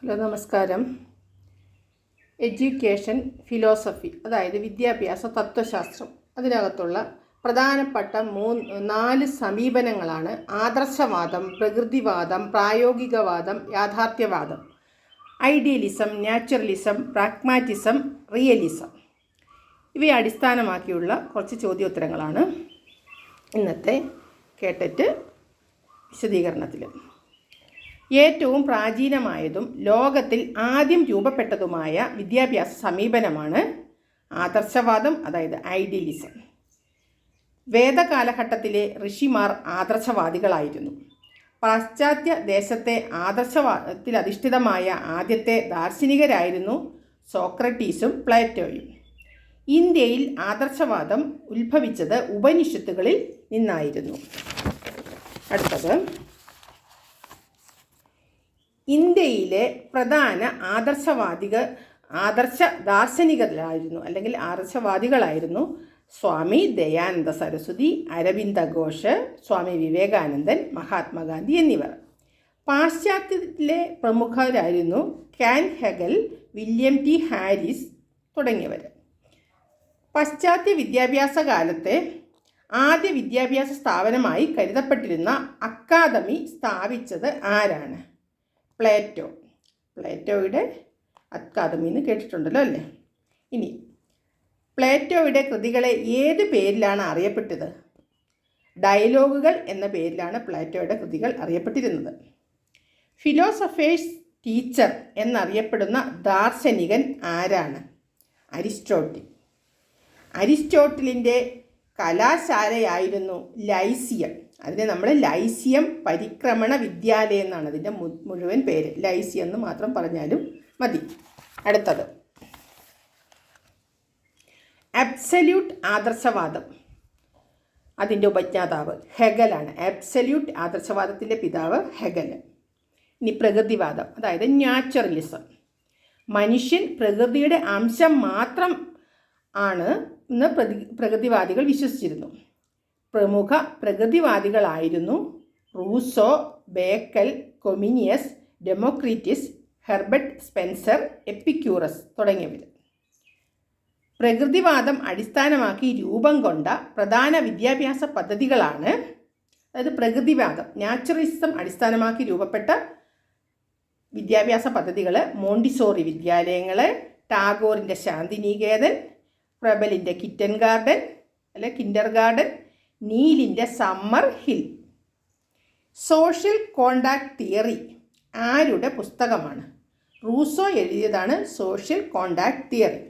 Hello, നമസ്കാരം. Education philosophy, അതായത് വിദ്യാഭ്യാസ തത്വശാസ്ത്രം, അതിനകത്തുള്ള പ്രധാനപ്പെട്ട 4 സമീപനങ്ങളാണ് ആദർശവാദം, പ്രകൃതിവാദം, പ്രായോഗികവാദം, യാഥാർത്ഥ്യവാദം. Idealism, naturalism, pragmatism, realism. ഇവയെ അടിസ്ഥാനമാക്കിയുള്ള കുറച്ച് ചോദ്യോത്തരങ്ങളാണ് ഇന്നത്തെ കേട്ടറ്റ് വിശദീകരണത്തിൽ. ഏറ്റവും പ്രാചീനമായതും ലോകത്തിൽ ആദ്യം രൂപപ്പെട്ടതുമായ വിദ്യാഭ്യാസ സമീപനമാണ് ആദർശവാദം, അതായത് ഐഡിയലിസം. വേദകാലഘട്ടത്തിലെ ഋഷിമാർ ആദർശവാദികളായിരുന്നു. പാശ്ചാത്യ ദേശത്തെ ആദർശവാദത്തിലധിഷ്ഠിതമായ ആദ്യത്തെ ദാർശനികരായിരുന്നു സോക്രട്ടീസും പ്ലേറ്റോയും. ഇന്ത്യയിൽ ആദർശവാദം ഉത്ഭവിച്ചത് ഉപനിഷത്തുകളിൽ നിന്നായിരുന്നു. അടുത്തത്, ഇന്ത്യയിലെ പ്രധാന ആദർശ ദാർശനികരായിരുന്നു അല്ലെങ്കിൽ ആദർശവാദികളായിരുന്നു സ്വാമി ദയാനന്ദ സരസ്വതി, അരവിന്ദ ഘോഷ്, സ്വാമി വിവേകാനന്ദൻ, മഹാത്മാഗാന്ധി എന്നിവർ. പാശ്ചാത്യത്തിലെ പ്രമുഖരായിരുന്നു Kant Hegel, William T Harris തുടങ്ങിയവർ. പാശ്ചാത്യ വിദ്യാഭ്യാസ കാലത്തെ ആദ്യ വിദ്യാഭ്യാസ സ്ഥാപനമായി കരുതപ്പെട്ടിരുന്ന അക്കാദമി സ്ഥാപിച്ചത് ആരാണ്? പ്ലേറ്റോയുടെ അക്കാദമി എന്ന് കേട്ടിട്ടുണ്ടല്ലോ അല്ലേ? ഇനി പ്ലേറ്റോയുടെ കൃതികളെ ഏത് പേരിലാണ് അറിയപ്പെട്ടത്? ഡയലോഗുകൾ എന്ന പേരിലാണ് പ്ലേറ്റോയുടെ കൃതികൾ അറിയപ്പെട്ടിരുന്നത്. ഫിലോസഫേഴ്സ് ടീച്ചർ എന്നറിയപ്പെടുന്ന ദാർശനികൻ ആരാണ്? അരിസ്റ്റോട്ടിലിൻ്റെ കലാശാലയായിരുന്നു ലൈസിയം. അതിനെ നമ്മൾ ലൈസിയം പരിക്രമണ വിദ്യാലയം എന്നാണ് അതിൻ്റെ മുഴുവൻ പേര്. ലൈസിയം എന്ന് മാത്രം പറഞ്ഞാലും മതി. അടുത്തത്, അബ്സല്യൂട്ട് ആദർശവാദം. അതിൻ്റെ ഉപജ്ഞാതാവ് ഹെഗലാണ്. അബ്സല്യൂട്ട് ആദർശവാദത്തിൻ്റെ പിതാവ് ഹെഗൽ. ഇനി പ്രകൃതിവാദം, അതായത് നാച്ചുറലിസം. മനുഷ്യൻ പ്രകൃതിയുടെ അംശം മാത്രം ആണ് എന്ന് പ്രകൃതിവാദികൾ വിശ്വസിച്ചിരുന്നു. പ്രമുഖ പ്രകൃതിവാദികളായിരുന്നു റൂസോ, ബേക്കൽ, Comenius, Democritus, Herbert Spencer, Epicurus തുടങ്ങിയവർ. പ്രകൃതിവാദം അടിസ്ഥാനമാക്കി രൂപം കൊണ്ട പ്രധാന വിദ്യാഭ്യാസ പദ്ധതികളാണ്, അതായത് പ്രകൃതിവാദം, നാച്ചുറലിസം അടിസ്ഥാനമാക്കി രൂപപ്പെട്ട വിദ്യാഭ്യാസ പദ്ധതികൾ മോണ്ടിസോറി വിദ്യാലയങ്ങൾ, ടാഗോറിൻ്റെ ശാന്തിനികേതൻ, പ്രബലിൻ്റെ കിൻഡർ ഗാർഡൻ, നീലിൻ്റെ Summerhill. Social contract theory ആരുടെ പുസ്തകമാണ്? റൂസോ എഴുതിയതാണ് സോഷ്യൽ കോൺട്രാക്ട് തിയറി.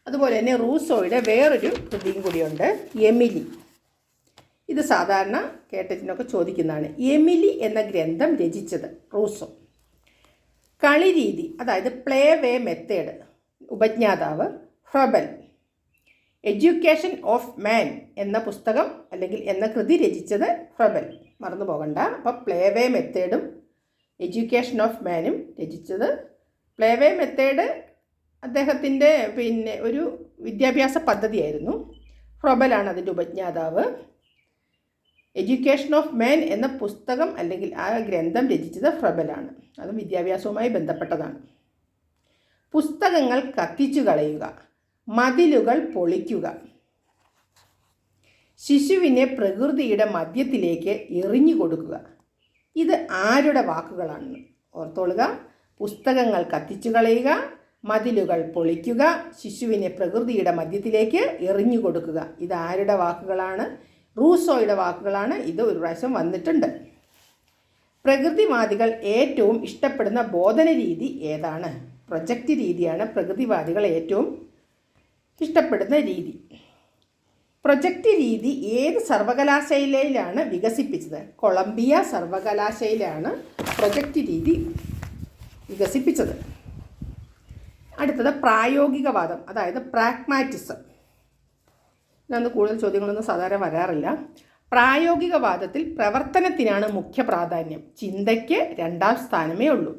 അതുപോലെ തന്നെ റൂസോയുടെ വേറൊരു കൃതിയും കൂടിയുണ്ട്, എമിലി. ഇത് സാധാരണ കേട്ടറ്റിനൊക്കെ ചോദിക്കുന്നതാണ്. എമിലി എന്ന ഗ്രന്ഥം രചിച്ചത് റൂസോ. കളിരീതി, അതായത് പ്ലേ വേ മെത്തേഡ്, ഉപജ്ഞാതാവ് ഫ്രബൽ. എഡ്യൂക്കേഷൻ ഓഫ് മാൻ എന്ന പുസ്തകം അല്ലെങ്കിൽ എന്ന കൃതി രചിച്ചത് ഫ്രബൽ, മറന്നു പോകണ്ട. അപ്പോൾ പ്ലേ വേ മെത്തേഡും എഡ്യൂക്കേഷൻ ഓഫ് മാനും രചിച്ചത്. പ്ലേ വേ മെത്തേഡ് അദ്ദേഹത്തിൻ്റെ ഒരു വിദ്യാഭ്യാസ പദ്ധതിയായിരുന്നു. ഫ്രബലാണ് അതിൻ്റെ ഉപജ്ഞാതാവ്. എഡ്യൂക്കേഷൻ ഓഫ് മാൻ എന്ന പുസ്തകം അല്ലെങ്കിൽ ആ ഗ്രന്ഥം രചിച്ചത് ഫ്രബലാണ്. അതും വിദ്യാഭ്യാസവുമായി ബന്ധപ്പെട്ടതാണ്. പുസ്തകങ്ങൾ കത്തിച്ചു കളയുക, മതിലുകൾ പൊളിക്കുക, ശിശുവിനെ പ്രകൃതിയുടെ മധ്യത്തിലേക്ക് എറിഞ്ഞു കൊടുക്കുക. ഇത് ആരുടെ വാക്കുകളാണെന്ന് ഓർത്തോളുക. പുസ്തകങ്ങൾ കത്തിച്ചു കളയുക, മതിലുകൾ പൊളിക്കുക, ശിശുവിനെ പ്രകൃതിയുടെ മധ്യത്തിലേക്ക് എറിഞ്ഞു കൊടുക്കുക. ഇത് ആരുടെ വാക്കുകളാണ്? റൂസോയുടെ വാക്കുകളാണ്. ഇത് ഒരു പ്രാവശ്യം വന്നിട്ടുണ്ട്. പ്രകൃതിവാദികൾ ഏറ്റവും ഇഷ്ടപ്പെടുന്ന ബോധന രീതി ഏതാണ്? പ്രൊജക്റ്റ് രീതിയാണ് പ്രകൃതിവാദികൾ ഏറ്റവും ഇഷ്ടപ്പെടുന്ന രീതി. പ്രൊജക്റ്റ് രീതി ഏത് സർവകലാശാലയിലാണ് വികസിപ്പിച്ചത്? കൊളംബിയ സർവകലാശാലയിലാണ് പ്രൊജക്റ്റ് രീതി വികസിപ്പിച്ചത്. അടുത്തത് പ്രായോഗികവാദം, അതായത് പ്രാഗ്മാറ്റിസം. ഇതിനകത്ത് കൂടുതൽ ചോദ്യങ്ങളൊന്നും സാധാരണ വരാറില്ല. പ്രായോഗികവാദത്തിൽ പ്രവർത്തനത്തിനാണ് മുഖ്യ പ്രാധാന്യം, ചിന്തയ്ക്ക് 2ാം സ്ഥാനമേ ഉള്ളൂ.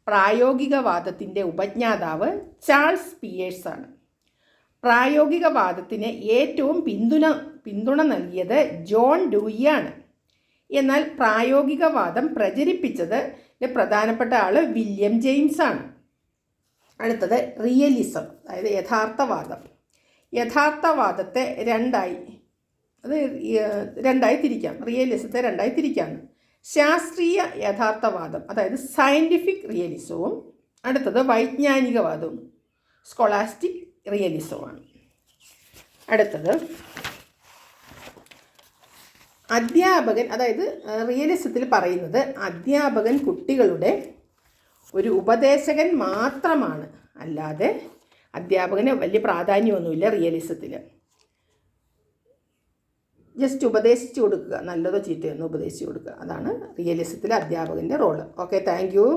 പ്രായോഗികവാദത്തിൻ്റെ ഉപജ്ഞാതാവ് ചാൾസ് പിയേഴ്സാണ്. പ്രായോഗികവാദത്തിന് ഏറ്റവും പിന്തുണ നൽകിയത് ജോൺ ഡൂയിയാണ്. എന്നാൽ പ്രായോഗികവാദം പ്രചരിപ്പിച്ചത് പ്രധാനപ്പെട്ട ആൾ വില്യം ജെയിംസ് ആണ്. അടുത്തത് റിയലിസം, അതായത് യഥാർത്ഥവാദം. യഥാർത്ഥവാദത്തെ രണ്ടായി തിരിക്കാം. റിയലിസത്തെ രണ്ടായി തിരിക്കാം. ശാസ്ത്രീയ യഥാർത്ഥവാദം, അതായത് സയൻറ്റിഫിക് റിയലിസവും അടുത്തത് വൈജ്ഞാനികവാദവും സ്കോളാസ്റ്റിക് റിയലിസവുമാണ്. അടുത്തത് അധ്യാപകൻ, അതായത് റിയലിസത്തിൽ പറയുന്നത് അധ്യാപകൻ കുട്ടികളുടെ ഒരു ഉപദേശകൻ മാത്രമാണ്, അല്ലാതെ അധ്യാപകന് വലിയ പ്രാധാന്യമൊന്നുമില്ല റിയലിസത്തിൽ. ജസ്റ്റ് ഉപദേശിച്ചു കൊടുക്കുക, നല്ലതോ ചീത്തയോ എന്ന് ഉപദേശിച്ചു കൊടുക്കുക. അതാണ് റിയലിസത്തിലെ അധ്യാപകൻ്റെ റോള്. Okay, thank you.